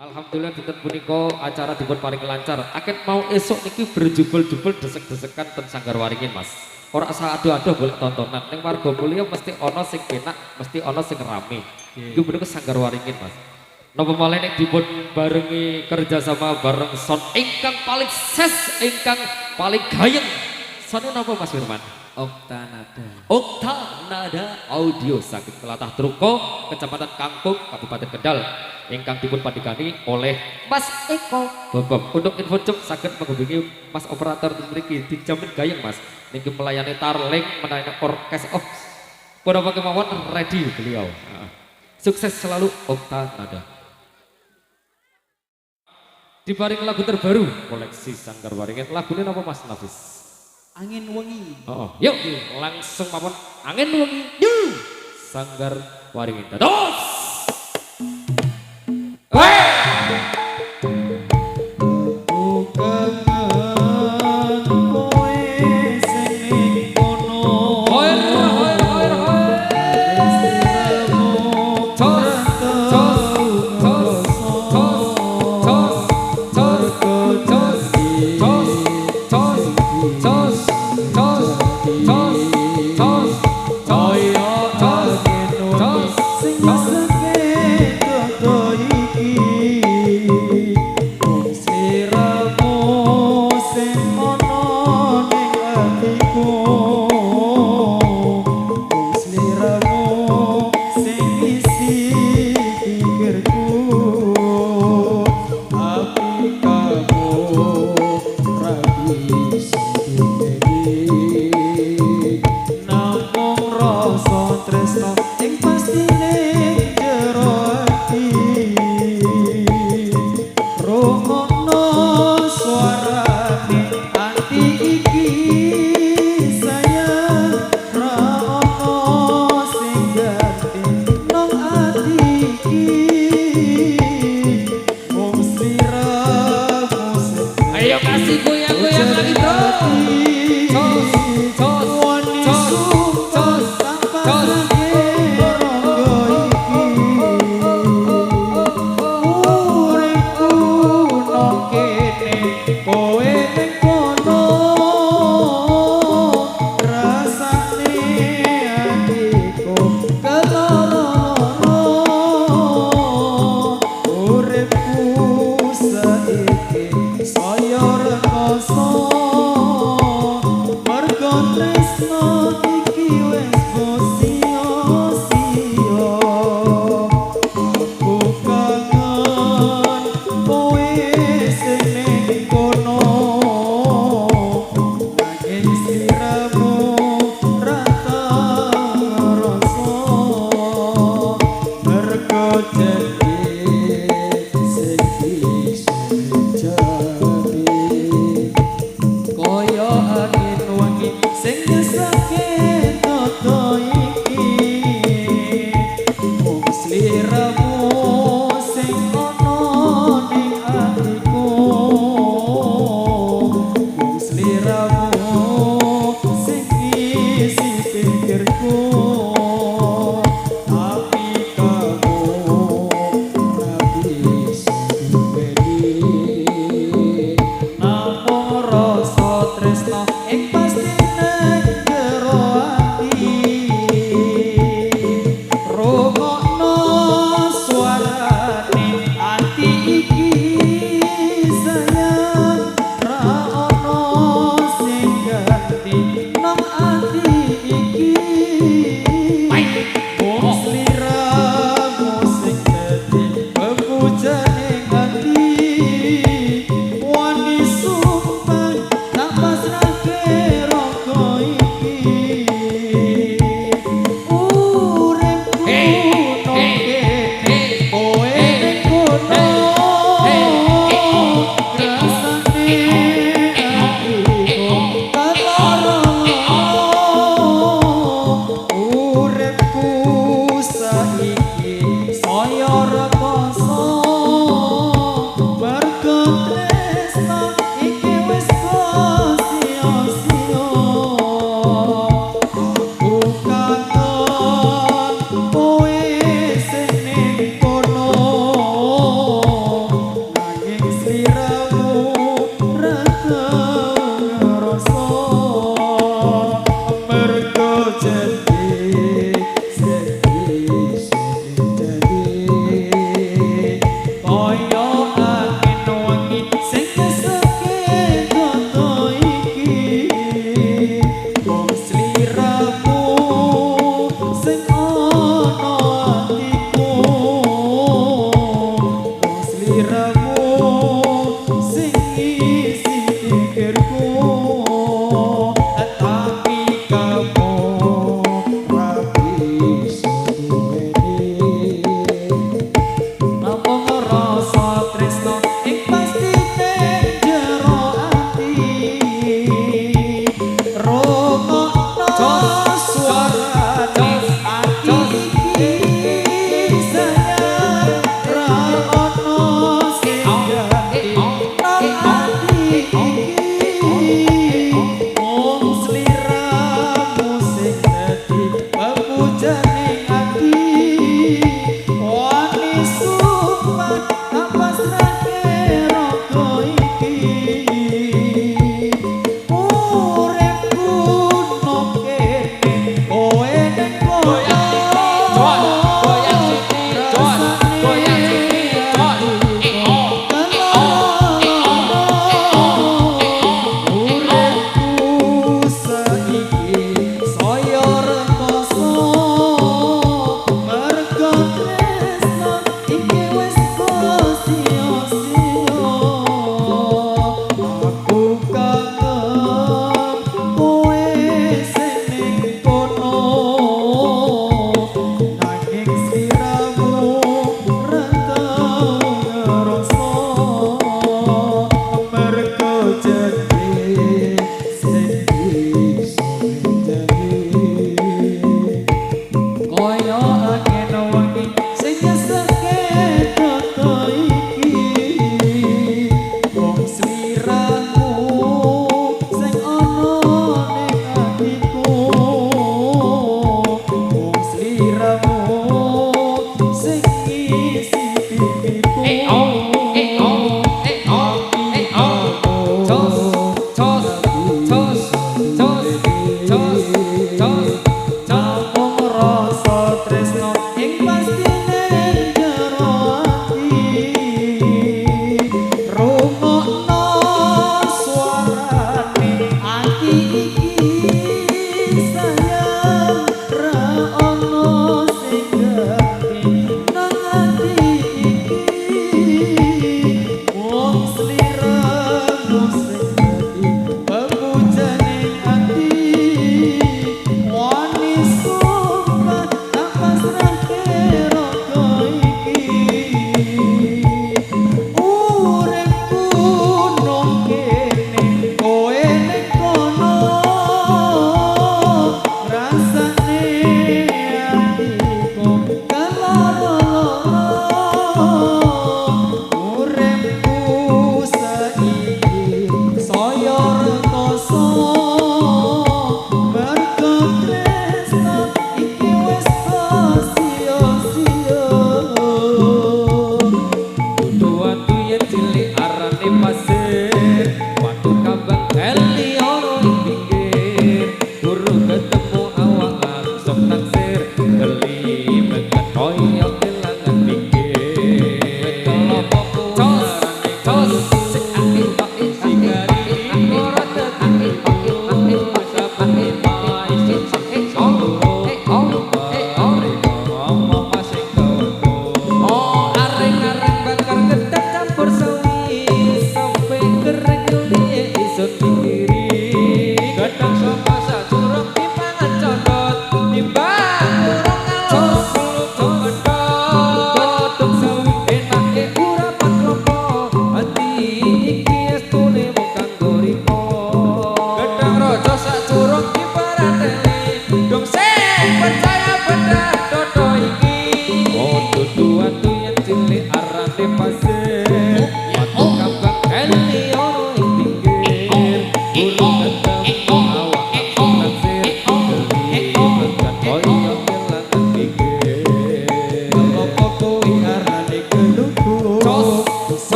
Alhamdulillah dinten punika acara dipun paring lancar. Akhir mau esuk niki berjubel-jubel desek-desekan ten Sanggar Waringin, Mas. Ora usah aduh-aduh boleh tontonan. Ning warga mulya mesti ana sing penak, mesti ana sing rame. Iku punika Sanggar Waringin, Mas. Napa malih nek dipun barengi kerjasama bareng sound ingkang paling ses, ingkang paling gayeng. Sound napa Mas Firman? Oktanada. Oktanada Audio saking Telatah Truko, Kecamatan Kangkung, Kabupaten Kendal. Ingkang dipun padikani oleh Mas Eko Bobom. Untuk info cuk saged menghubungi Mas operator mriki dijamin gayeng Mas. Niki melayani tarling, melayani orkes of punapa kemawon ready beliau. Sukses selalu Oktanada. Diparing lagu terbaru koleksi Sanggar Waringin. Lagunya apa Mas Nafis? Angin wengi. Oh, yuk langsung mawon angin wengi. Yuk Sanggar Waringin. Dados.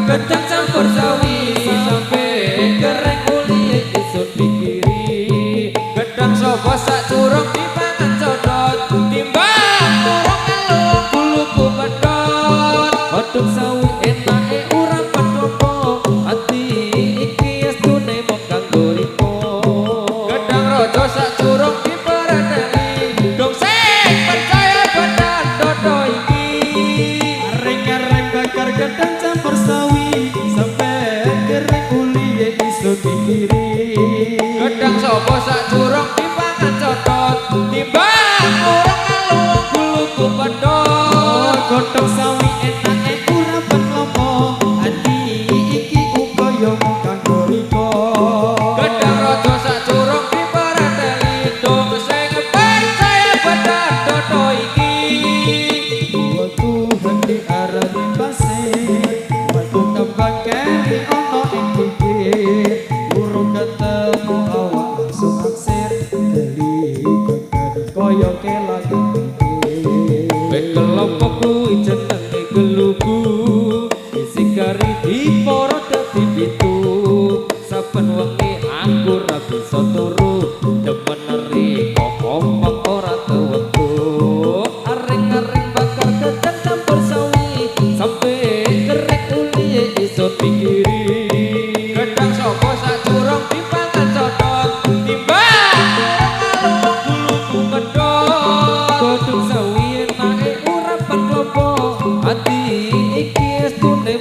Gedang campur sawi sampai kering uli isun pikiri. Gedang sobo sak curug dipangan codot, timbang urang ngalung buluku pedot. Godhong sawi enake urapan klopo, ati iki estune mok kanggo ripo. Gedang raja sak curug diperadani, dong sing percaya badan dodo iki. Areng-areng bakar gedang campur sawi sampai kering uli isun pikiri. Gedang sobo sak curug dipangan codot, timbang urang ngalung buluku pedot. Godhong sawi enake urapan klopo, ati iki uga yo kanggo riko. Gedang raja sak curug diperadani, dong sing percaya badan dodo iki. Tuhan di arane pasir waktu kembang keri ono ing pinggir urung ketemu awak langsung aksir deli gegeri koyo kelangan pinggir kelompok kuwi jenenge gelugu isi kari diporo dadi pitu saben wengi anggur ra bisa turu demen neri kok omong ora tuwetu aring-aring bakar gedang campur sawi sampe kerek uli iso pikiri gedang sapa sak curung dipangan codot timbang alung buluku medhot godhong sawi enake urapan klopo ati iki estune